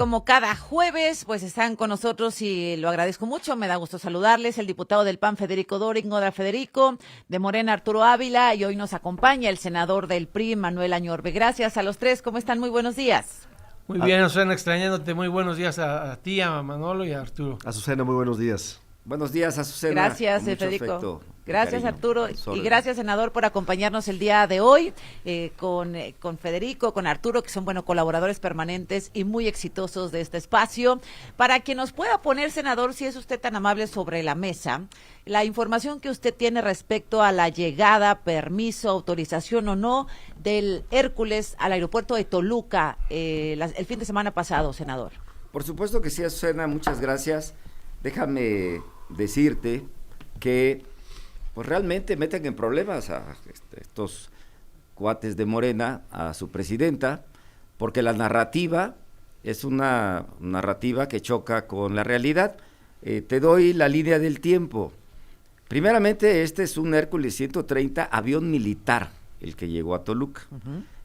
Como cada jueves, pues están con nosotros y lo agradezco mucho, me da gusto saludarles, el diputado del PAN, Federico Doring, Oda Federico, de Morena, Arturo Ávila, y hoy nos acompaña el senador del PRI, Manuel Añorbe. Gracias a los tres, ¿cómo están? Muy buenos días. Muy bien, Azucena, extrañándote, muy buenos días a ti, a Manolo y a Arturo. Azucena, muy buenos días. Buenos días, Azucena. Gracias, Con mucho Federico. afecto, Gracias, cariño. Arturo. Y gracias, senador, por acompañarnos el día de hoy con Federico, con Arturo, que son, colaboradores permanentes y muy exitosos de este espacio. Para que nos pueda poner, senador, si es usted tan amable, sobre la mesa, la información que usted tiene respecto a la llegada, permiso, autorización o no del Hércules al aeropuerto de Toluca el fin de semana pasado, senador. Por supuesto que sí, Azucena, muchas gracias. Déjame decirte que pues realmente meten en problemas a estos cuates de Morena, a su presidenta, porque la narrativa es una narrativa que choca con la realidad. Te doy la línea del tiempo. Primeramente, este es un Hércules 130 avión militar, el que llegó a Toluca.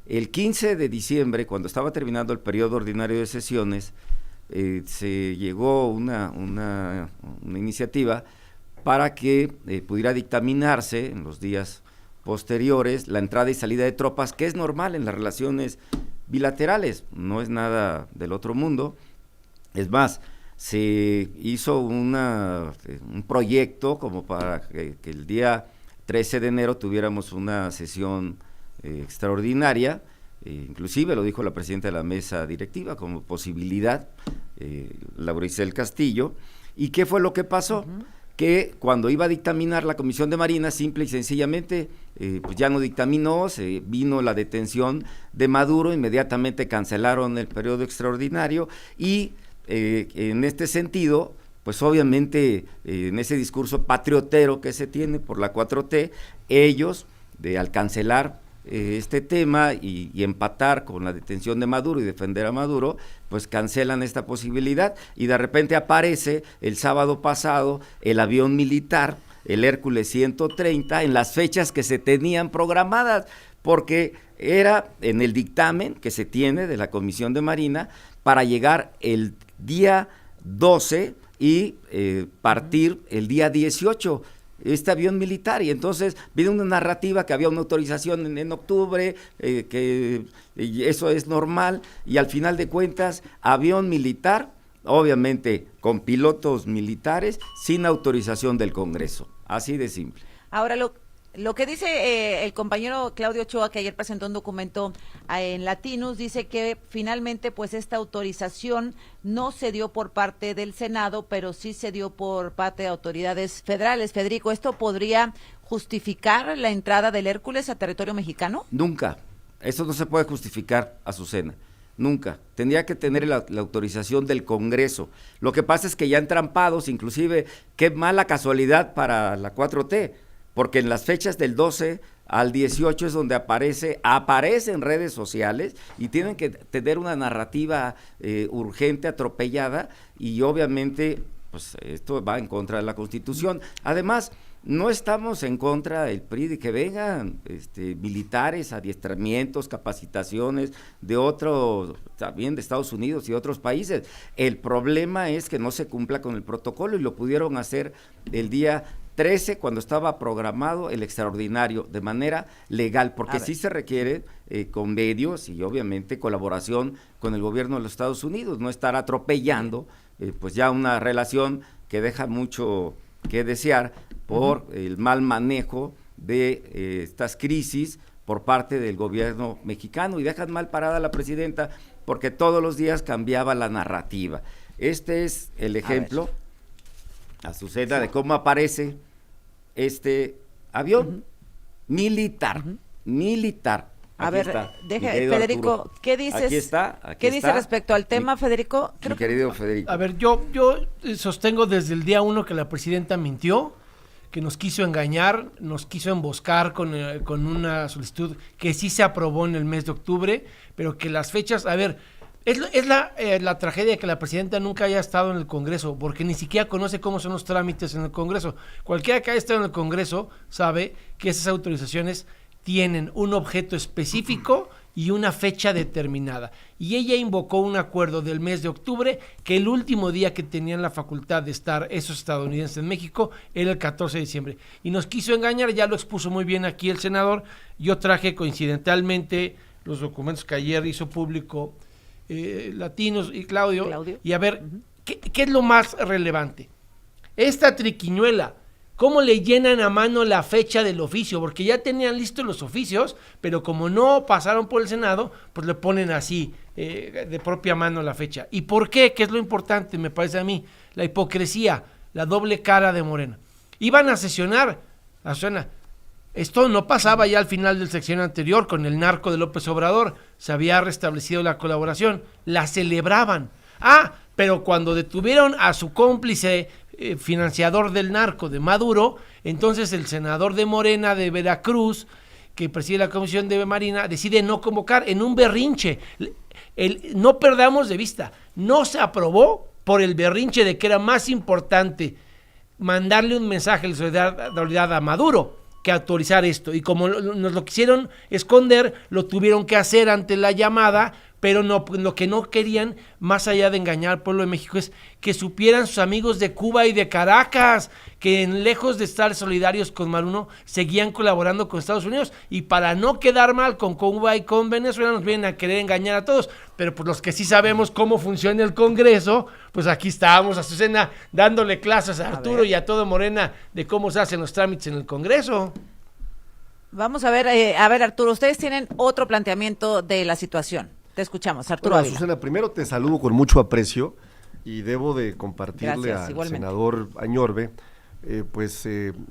El 15 de diciembre, cuando estaba terminando el periodo ordinario de sesiones, se llegó una iniciativa para que pudiera dictaminarse en los días posteriores la entrada y salida de tropas, que es normal en las relaciones bilaterales, no es nada del otro mundo. Es más, se hizo un proyecto como para que el día 13 de enero tuviéramos una sesión extraordinaria. Inclusive lo dijo la presidenta de la mesa directiva como posibilidad, Laura Isel Castillo. ¿Y qué fue lo que pasó? Que cuando iba a dictaminar la Comisión de Marina, simple y sencillamente, pues ya no dictaminó, se vino la detención de Maduro, inmediatamente cancelaron el periodo extraordinario y en este sentido, pues obviamente en ese discurso patriotero que se tiene por la 4T, ellos, al cancelar este tema y empatar con la detención de Maduro y defender a Maduro, pues cancelan esta posibilidad y de repente aparece el sábado pasado el avión militar, el Hércules 130, en las fechas que se tenían programadas, porque era en el dictamen que se tiene de la Comisión de Marina para llegar el día 12 y partir el día 18, este avión militar, y entonces viene una narrativa que había una autorización en octubre, que eso es normal, y al final de cuentas, avión militar, obviamente con pilotos militares, sin autorización del Congreso, así de simple. Ahora, lo que dice el compañero Claudio Ochoa, que ayer presentó un documento en Latinus, dice que finalmente pues esta autorización no se dio por parte del Senado, pero sí se dio por parte de autoridades federales. Federico, ¿esto podría justificar la entrada del Hércules a territorio mexicano? Nunca, eso no se puede justificar, Azucena, nunca. Tendría que tener la autorización del Congreso. Lo que pasa es que ya entrampados, inclusive, qué mala casualidad para la 4T, porque en las fechas del 12 al 18 es donde aparece en redes sociales y tienen que tener una narrativa urgente, atropellada, y obviamente pues esto va en contra de la Constitución. Además, no estamos en contra del PRI de que vengan militares, adiestramientos, capacitaciones de otros, también de Estados Unidos y otros países. El problema es que no se cumpla con el protocolo, y lo pudieron hacer el día 13 cuando estaba programado el extraordinario de manera legal, porque sí se requiere convenios y obviamente colaboración con el gobierno de los Estados Unidos, no estar atropellando pues ya una relación que deja mucho que desear por el mal manejo de estas crisis por parte del gobierno mexicano, y dejan mal parada a la presidenta porque todos los días cambiaba la narrativa. Este es el ejemplo, Azucena, de cómo aparece este avión militar, militar. A Aquí ver, está, Federico, Arturo. ¿qué dices? Aquí está. ¿Qué dice respecto al tema, Federico? Mi querido Federico. A ver, yo sostengo desde el día 1 que la presidenta mintió, que nos quiso engañar, nos quiso emboscar con una solicitud que sí se aprobó en el mes de octubre, pero que las fechas, a ver, es la tragedia que la presidenta nunca haya estado en el Congreso, porque ni siquiera conoce cómo son los trámites en el Congreso. Cualquiera que haya estado en el Congreso sabe que esas autorizaciones tienen un objeto específico y una fecha determinada. Y ella invocó un acuerdo del mes de octubre, que el último día que tenían la facultad de estar esos estadounidenses en México era el 14 de diciembre. Y nos quiso engañar, ya lo expuso muy bien aquí el senador. Yo traje coincidentalmente los documentos que ayer hizo público Latinos y Claudio. Y a ver, ¿qué es lo más relevante? Esta triquiñuela, ¿cómo le llenan a mano la fecha del oficio? Porque ya tenían listos los oficios, pero como no pasaron por el Senado, pues le ponen así, de propia mano la fecha. ¿Y por qué? ¿Qué es lo importante, me parece a mí? La hipocresía, la doble cara de Morena. Iban a sesionar, esto no pasaba ya al final del sexenio anterior con el narco de López Obrador, se había restablecido la colaboración, la celebraban. Pero cuando detuvieron a su cómplice financiador del narco, de Maduro, entonces el senador de Morena de Veracruz, que preside la Comisión de Marina, decide no convocar en un berrinche. No perdamos de vista, no se aprobó por el berrinche de que era más importante mandarle un mensaje de solidaridad a Maduro que autorizar esto, y como nos lo quisieron esconder, lo tuvieron que hacer ante la llamada, pero no, lo que no querían, más allá de engañar al pueblo de México, es que supieran sus amigos de Cuba y de Caracas, que lejos de estar solidarios con Maduro, seguían colaborando con Estados Unidos, y para no quedar mal con Cuba y con Venezuela, nos vienen a querer engañar a todos, pero pues los que sí sabemos cómo funciona el Congreso, pues aquí estábamos, Azucena, dándole clases a Arturo y a todo Morena de cómo se hacen los trámites en el Congreso. Vamos a ver, Arturo, ustedes tienen otro planteamiento de la situación. Te escuchamos, Arturo. Bueno, Azucena, primero te saludo con mucho aprecio y debo de compartirle al senador Añorbe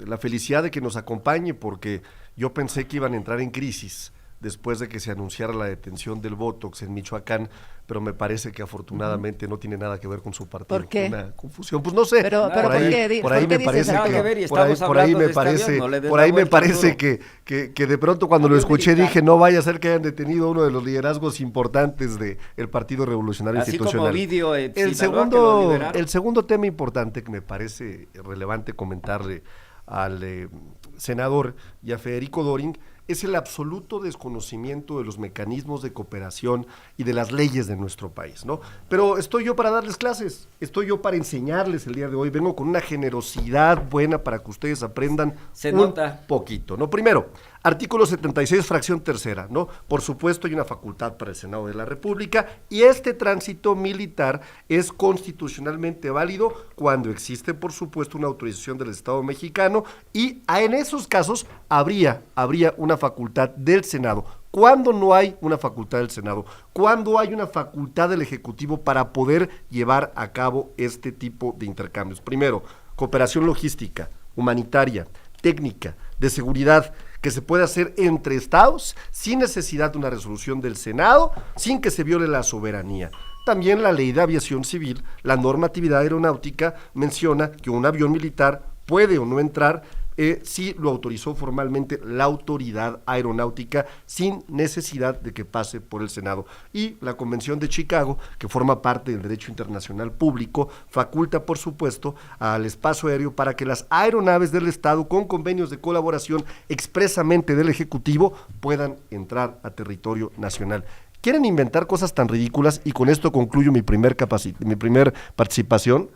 la felicidad de que nos acompañe, porque yo pensé que iban a entrar en crisis después de que se anunciara la detención del Botox en Michoacán, pero me parece que afortunadamente no tiene nada que ver con su partido. ¿Por qué? Una confusión, pues no sé. Pero por ahí me parece que de pronto cuando lo escuché dije, no vaya a ser que hayan detenido a uno de los liderazgos importantes del Partido Revolucionario Institucional. Como Ovidio, el segundo tema importante que me parece relevante comentarle al senador y a Federico Doring es el absoluto desconocimiento de los mecanismos de cooperación y de las leyes de nuestro país, ¿no? Pero estoy yo para darles clases, estoy yo para enseñarles el día de hoy, vengo con una generosidad buena para que ustedes aprendan poquito, ¿no? Primero, artículo 76, fracción tercera, ¿no? Por supuesto hay una facultad para el Senado de la República y este tránsito militar es constitucionalmente válido cuando existe, por supuesto, una autorización del Estado mexicano y en esos casos habría una facultad del Senado. ¿Cuándo no hay una facultad del Senado? ¿Cuándo hay una facultad del Ejecutivo para poder llevar a cabo este tipo de intercambios? Primero, cooperación logística, humanitaria, técnica, de seguridad, que se puede hacer entre estados sin necesidad de una resolución del Senado, sin que se viole la soberanía. También la ley de aviación civil, la normatividad aeronáutica, menciona que un avión militar puede o no entrar si lo autorizó formalmente la autoridad aeronáutica sin necesidad de que pase por el Senado. Y la Convención de Chicago, que forma parte del derecho internacional público, faculta, por supuesto, al espacio aéreo para que las aeronaves del Estado con convenios de colaboración expresamente del Ejecutivo puedan entrar a territorio nacional. Quieren inventar cosas tan ridículas, y con esto concluyo mi primer participación.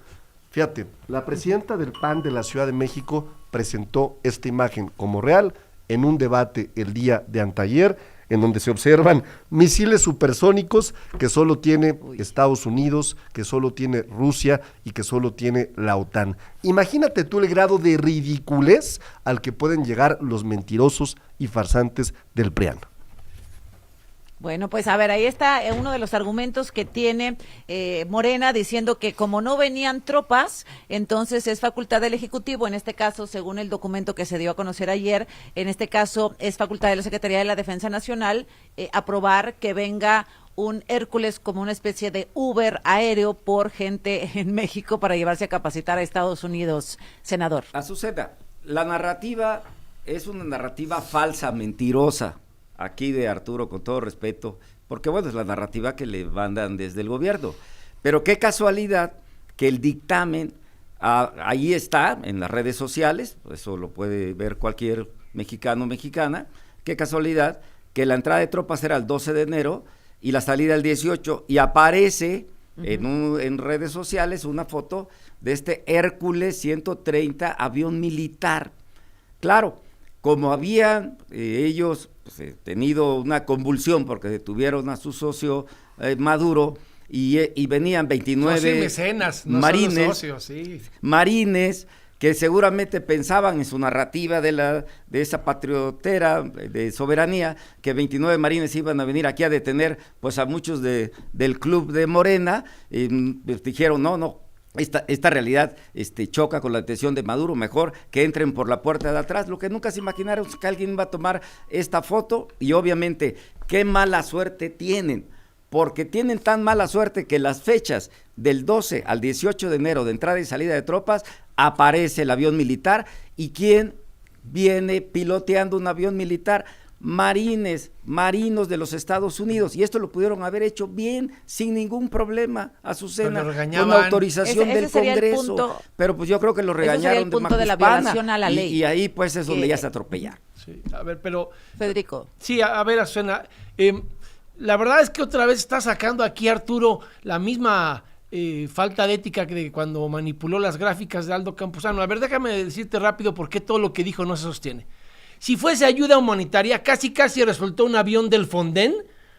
Fíjate, la presidenta del PAN de la Ciudad de México presentó esta imagen como real en un debate el día de anteayer, en donde se observan misiles supersónicos que solo tiene Estados Unidos, que solo tiene Rusia y que solo tiene la OTAN. Imagínate tú el grado de ridiculez al que pueden llegar los mentirosos y farsantes del PRIAN. Bueno, pues a ver, ahí está uno de los argumentos que tiene Morena, diciendo que como no venían tropas, entonces es facultad del Ejecutivo, en este caso, según el documento que se dio a conocer ayer, en este caso es facultad de la Secretaría de la Defensa Nacional aprobar que venga un Hércules como una especie de Uber aéreo por gente en México para llevarse a capacitar a Estados Unidos, senador. Azucena, la narrativa es una narrativa falsa, mentirosa, aquí de Arturo, con todo respeto, porque bueno, es la narrativa que le mandan desde el gobierno, pero qué casualidad que el dictamen, ahí está, en las redes sociales, eso lo puede ver cualquier mexicano o mexicana, qué casualidad que la entrada de tropas era el 12 de enero y la salida el 18, y aparece en redes sociales una foto de este Hércules 130 avión militar. Claro, como habían ellos tenido una convulsión porque detuvieron a su socio Maduro, y venían 29 mecenas, no marines, socios, sí. marines que seguramente pensaban en su narrativa de esa patriotera de soberanía, que 29 marines iban a venir aquí a detener pues a muchos del club de Morena, pues dijeron no, esta realidad choca con la intención de Maduro, mejor que entren por la puerta de atrás. Lo que nunca se imaginaron es que alguien iba a tomar esta foto, y obviamente qué mala suerte tienen, porque tienen tan mala suerte que las fechas del 12 al 18 de enero de entrada y salida de tropas aparece el avión militar. ¿Y quién viene piloteando un avión militar? Marinos de los Estados Unidos, y esto lo pudieron haber hecho bien, sin ningún problema, Azucena, con la autorización del Congreso, pero pues yo creo que lo regañaron el punto de la violación a la ley. Y ahí pues es donde ya se atropellaron. Sí, a ver, pero... Federico. Sí, a ver, Azucena, la verdad es que otra vez está sacando aquí Arturo la misma falta de ética que de cuando manipuló las gráficas de Aldo Campuzano. A ver, déjame decirte rápido por qué todo lo que dijo no se sostiene. Si fuese ayuda humanitaria, casi resultó un avión del Fonden,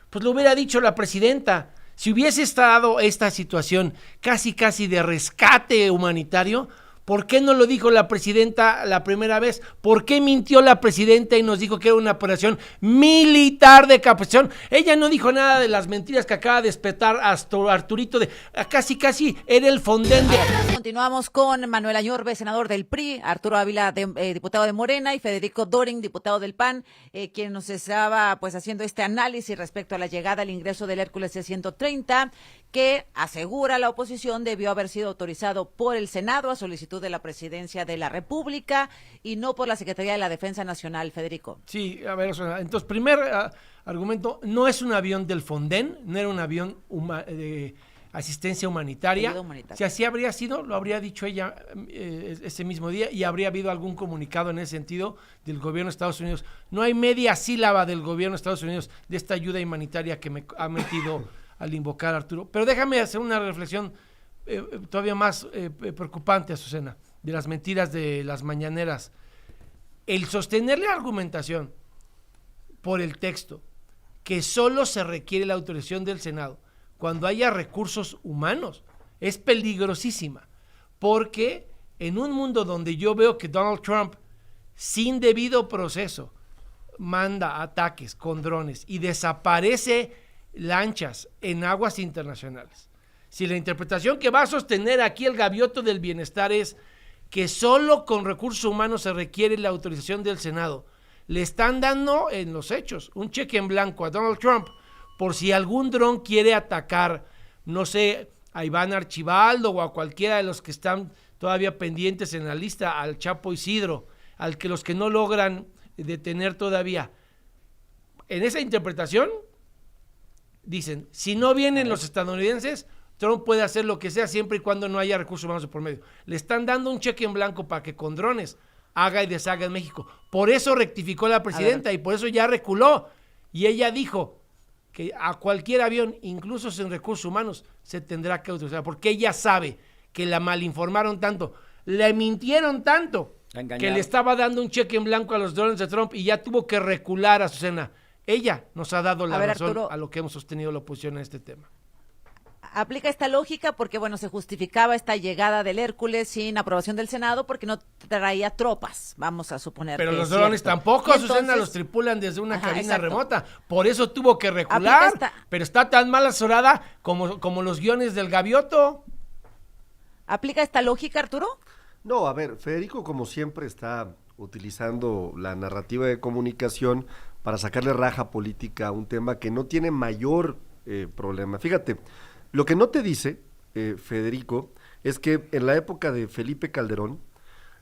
pues lo hubiera dicho la presidenta. Si hubiese estado esta situación casi de rescate humanitario, ¿por qué no lo dijo la presidenta la primera vez? ¿Por qué mintió la presidenta y nos dijo que era una operación militar de capacitación? Ella no dijo nada de las mentiras que acaba de espetar Arturito, de casi era el Fonden de... Continuamos con Manuel Añorbe, senador del PRI, Arturo Ávila, diputado de Morena, y Federico Doring, diputado del PAN, quien nos estaba pues haciendo este análisis respecto a la llegada al ingreso del Hércules C-130, que asegura la oposición debió haber sido autorizado por el Senado a solicitud de la Presidencia de la República y no por la Secretaría de la Defensa Nacional. Federico. Sí, a ver, entonces, primer argumento, no es un avión del Fonden, no era un avión de asistencia humanitaria. Si así habría sido, lo habría dicho ella ese mismo día, y habría habido algún comunicado en ese sentido del gobierno de Estados Unidos. No hay media sílaba del gobierno de Estados Unidos de esta ayuda humanitaria que me ha metido al invocar a Arturo. Pero déjame hacer una reflexión todavía más preocupante, Azucena, de las mentiras de las mañaneras. El sostener la argumentación por el texto que solo se requiere la autorización del Senado cuando haya recursos humanos es peligrosísima, porque en un mundo donde yo veo que Donald Trump, sin debido proceso, manda ataques con drones y desaparece lanchas en aguas internacionales, si la interpretación que va a sostener aquí el Gavioto del Bienestar es que solo con recursos humanos se requiere la autorización del Senado, le están dando en los hechos un cheque en blanco a Donald Trump por si algún dron quiere atacar, no sé, a Iván Archibaldo o a cualquiera de los que están todavía pendientes en la lista, al Chapo Isidro, los que no logran detener todavía. En esa interpretación dicen, si no vienen los estadounidenses, Trump puede hacer lo que sea siempre y cuando no haya recursos humanos por medio. Le están dando un cheque en blanco para que con drones haga y deshaga en México. Por eso rectificó la presidenta y por eso ya reculó. Y ella dijo que a cualquier avión, incluso sin recursos humanos, se tendrá que autorizar, porque ella sabe que la malinformaron tanto, le mintieron tanto, que le estaba dando un cheque en blanco a los drones de Trump y ya tuvo que recular, a Azucena. Ella nos ha dado la razón, Arturo, a lo que hemos sostenido la oposición en este tema. Aplica esta lógica porque, bueno, se justificaba esta llegada del Hércules sin aprobación del Senado porque no traía tropas, vamos a suponer. Pero los drones tampoco, Azucena, los tripulan desde una cabina remota. Por eso tuvo que recular, pero está tan mal asesorada como los guiones del Gavioto. ¿Aplica esta lógica, Arturo? No, a ver, Federico, como siempre, está utilizando la narrativa de comunicación para sacarle raja política a un tema que no tiene mayor problema. Fíjate, lo que no te dice, Federico, es que en la época de Felipe Calderón,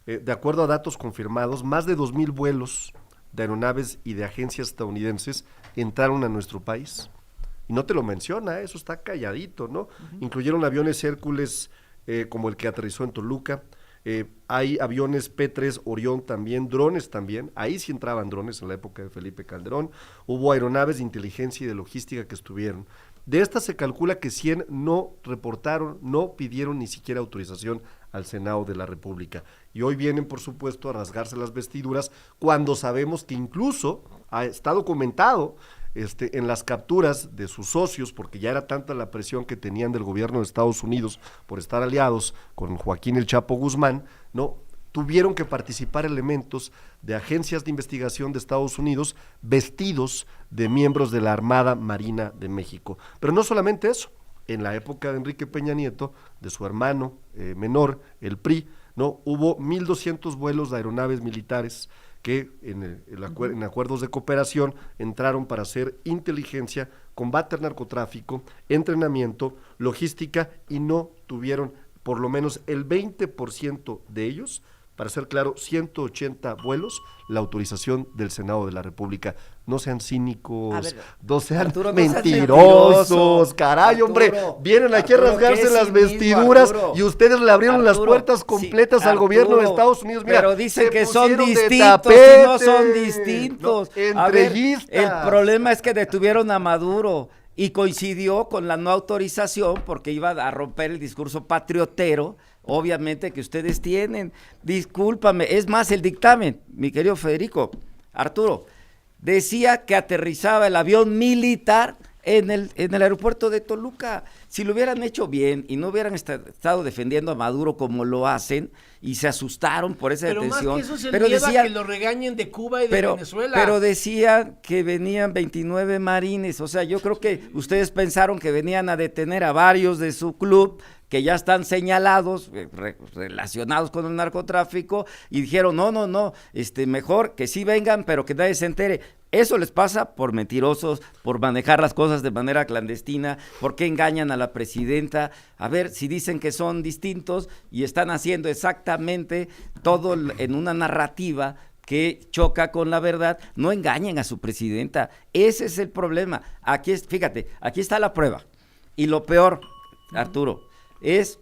de acuerdo a datos confirmados, más de 2,000 vuelos de aeronaves y de agencias estadounidenses entraron a nuestro país. Y no te lo menciona, eso está calladito, ¿no? Incluyeron aviones Hércules como el que aterrizó en Toluca, Hay aviones P-3 Orión también, drones también, ahí sí entraban drones en la época de Felipe Calderón, hubo aeronaves de inteligencia y de logística que estuvieron. De estas se calcula que 100 no reportaron, no pidieron ni siquiera autorización al Senado de la República. Y hoy vienen, por supuesto, a rasgarse las vestiduras cuando sabemos que incluso está documentado en las capturas de sus socios, porque ya era tanta la presión que tenían del gobierno de Estados Unidos por estar aliados con Joaquín El Chapo Guzmán, ¿no? Tuvieron que participar elementos de agencias de investigación de Estados Unidos vestidos de miembros de la Armada Marina de México. Pero no solamente eso, en la época de Enrique Peña Nieto, de su hermano menor, el PRI, ¿no? Hubo 1,200 vuelos de aeronaves militares que en acuerdos de cooperación entraron para hacer inteligencia, combate al narcotráfico, entrenamiento, logística, y no tuvieron por lo menos el 20% de ellos, para ser claro, 180 vuelos, la autorización del Senado de la República. No sean cínicos, no sean Arturo, mentirosos, caray, Arturo, hombre, vienen aquí a rasgarse las vestiduras, Arturo, y ustedes le abrieron las puertas completas al gobierno de Estados Unidos. Mira, pero dicen que son distintos y no son distintos. No, a ver, el problema es que detuvieron a Maduro y coincidió con la no autorización porque iba a romper el discurso patriotero, obviamente, que ustedes tienen. Discúlpame, es más, el dictamen, mi querido Federico, Arturo, decía que aterrizaba el avión militar en el aeropuerto de Toluca. Si lo hubieran hecho bien y no hubieran estado defendiendo a Maduro como lo hacen y se asustaron por esa detención. Pero más que eso es el miedo a que lo regañen de Cuba y de Venezuela. Pero decían que venían 29 marines, o sea, yo creo que ustedes pensaron que venían a detener a varios de su club que ya están señalados, relacionados con el narcotráfico, y dijeron, no, mejor que sí vengan, pero que nadie se entere. Eso les pasa por mentirosos, por manejar las cosas de manera clandestina, porque engañan a la presidenta. A ver, si dicen que son distintos y están haciendo exactamente todo en una narrativa que choca con la verdad, no engañen a su presidenta. Ese es el problema. Fíjate, aquí está la prueba. Y lo peor, Arturo, es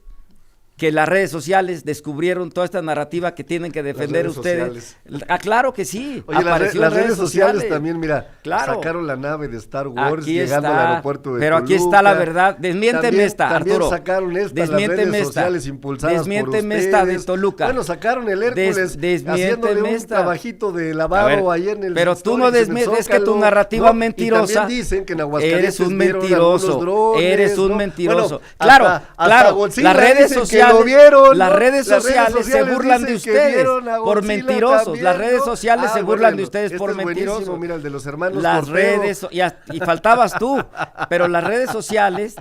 que las redes sociales descubrieron toda esta narrativa que tienen que defender ustedes. Claro que sí. Oye, las redes sociales también, mira, sacaron la nave de Star Wars aquí llegando al aeropuerto de Pero Toluca. Aquí está la verdad. Desmiénteme esta, Arturo. También sacaron las redes sociales impulsadas por ustedes. Esta de Toluca. Bueno, sacaron el Hércules haciéndole un trabajito de lavado ahí en el... Pero tú no desmientes, que tu narrativa mentirosa. Y también dicen que en Aguascalientes eres un mentiroso. Eres un mentiroso. Claro, las redes sociales. Las redes sociales se burlan de ustedes por mentirosos. Las redes sociales se burlan de ustedes por mentirosos. Mira, el de los hermanos las redes y faltabas tú, pero las redes sociales,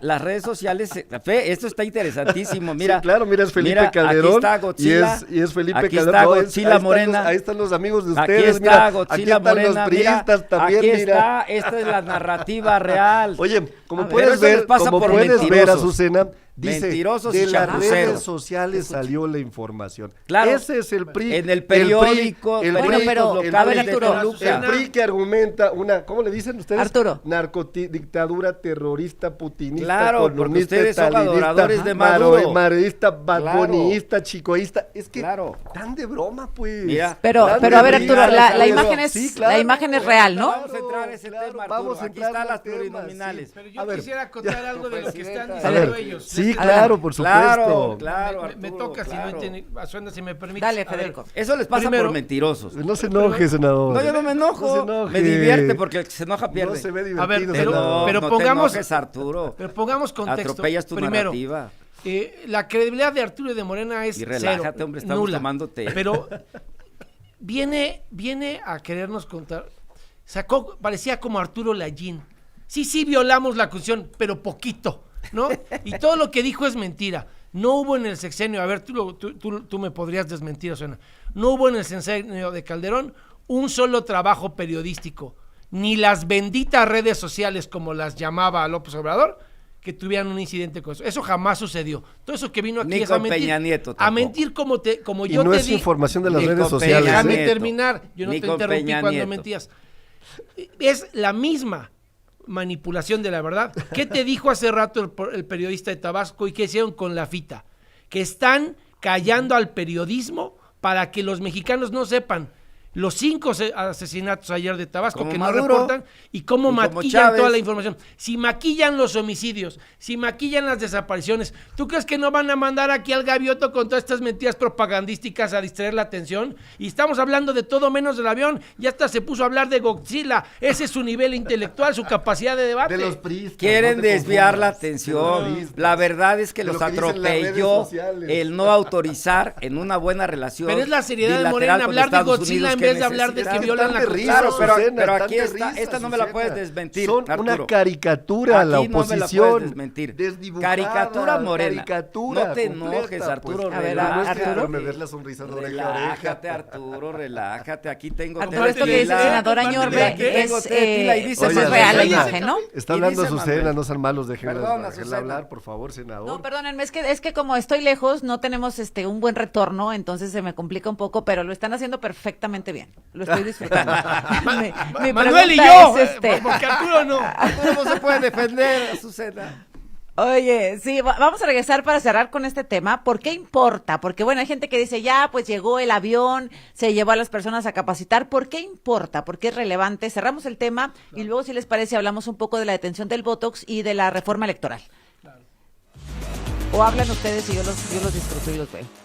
esto está interesantísimo. Mira, sí, claro, mira, es Felipe Calderón. Aquí está Godzilla, y es Felipe aquí Calderón. Está Godzilla Morena. Ahí están los amigos de ustedes. Aquí está Godzilla aquí están Morena. Los priistas también, aquí está, esta es la narrativa real. Oye, como puedes ver, Azucena, dice, mentirosos de y las chapuceros. redes sociales salió la información. Claro. Ese es el PRI. En el periódico, el PRI que argumenta una, ¿cómo le dicen ustedes? Arturo. Narcodictadura terrorista, putinista, claro, porque ustedes son adoradores de Maduro. Maroísta, badboniista, chicoísta. Es que tan de broma, pues. Mira, pero a ver, Arturo, la imagen es real, ¿no? Vamos a entrar a ese tema, Arturo. Aquí están las plurinominales. Pero yo quisiera acotar algo de lo que están diciendo ellos. Sí, claro, por supuesto. Claro, me toca, si me permite. Dale, Federico. Eso les pasa por mentirosos. No se enoje, senador. No, yo no me enojo. Me divierte porque el que se enoja pierde. No se ve divertido. A ver, pero no pongamos, te enojes, Arturo. Pero pongamos contexto. Atropellas tu narrativa. La credibilidad de Arturo y de Morena es y relájate, cero, hombre, estamos nula. tomando té. Pero viene a querernos contar. Parecía como Arturo Lallín. Sí, violamos la Constitución, pero poquito, ¿no? Y todo lo que dijo es mentira. No hubo en el sexenio, a ver, tú me podrías desmentir, Osuna. No hubo en el sexenio de Calderón un solo trabajo periodístico, ni las benditas redes sociales, como las llamaba López Obrador, que tuvieran un incidente con eso. Eso jamás sucedió. Todo eso que vino aquí es a mentir. Peña Nieto, a mentir como yo te di. Y no es información de las redes sociales. Déjame terminar. Yo no te interrumpí Peña cuando Nieto. mentías. Es la misma manipulación de la verdad. ¿Qué te dijo hace rato el periodista de Tabasco y qué hicieron con la fita? Que están callando al periodismo para que los mexicanos no sepan los 5 asesinatos ayer de Tabasco como que Maduro, no reportan y cómo maquillan Chávez. toda la información. Si maquillan los homicidios, si maquillan las desapariciones, ¿tú crees que no van a mandar aquí al Gavioto con todas estas mentiras propagandísticas a distraer la atención? Y estamos hablando de todo menos del avión, ya hasta se puso a hablar de Godzilla. Ese es su nivel intelectual, su capacidad de debate. De los priistas, Quieren no te desviar la confundas. De los atención. priistas. La verdad es que De lo los que dicen las redes atropelló sociales. el no autorizar en una buena relación. Pero es la seriedad de bilateral Morena con hablar de Estados Godzilla Unidos en vez de hablar de necesita. que violan Están la de Constitución. Claro, pero Azucena, aquí están de esta no me Azucena. la puedes desmentir, Son una Arturo. caricatura a la Aquí no me la oposición. puedes desmentir. Desdibujada, Caricatura Morena. caricatura No te completa, enojes, Arturo. pues. A ver, relájate. Arturo. Me ves la sonrisa de oreja a oreja. Relájate, Arturo, relájate. Aquí tengo Arturo, esto que dice el Tequila. senador Añorbe ¿Qué? es, Tequila y dice Oye, es real la Azucena, imagen, ¿no? Está Y hablando dice Azucena, Manuel. no sean malos, déjenla Perdón, Azucena. hablar, por favor, senador. No, perdónenme, es que como estoy lejos, no tenemos un buen retorno, entonces se me complica un poco, pero lo están haciendo perfectamente bien. Lo estoy disfrutando. Mi Manuel y pregunta yo, es, porque Arturo no. Arturo no se puede defender, Azucena. Oye, sí, vamos a regresar para cerrar con este tema. ¿Por qué importa? Porque bueno, hay gente que dice, ya, pues llegó el avión, se llevó a las personas a capacitar. ¿Por qué importa? ¿Por qué es relevante? Cerramos el tema y luego, si les parece, hablamos un poco de la detención del Botox y de la reforma electoral. O hablan ustedes y yo los disfruto y los veo.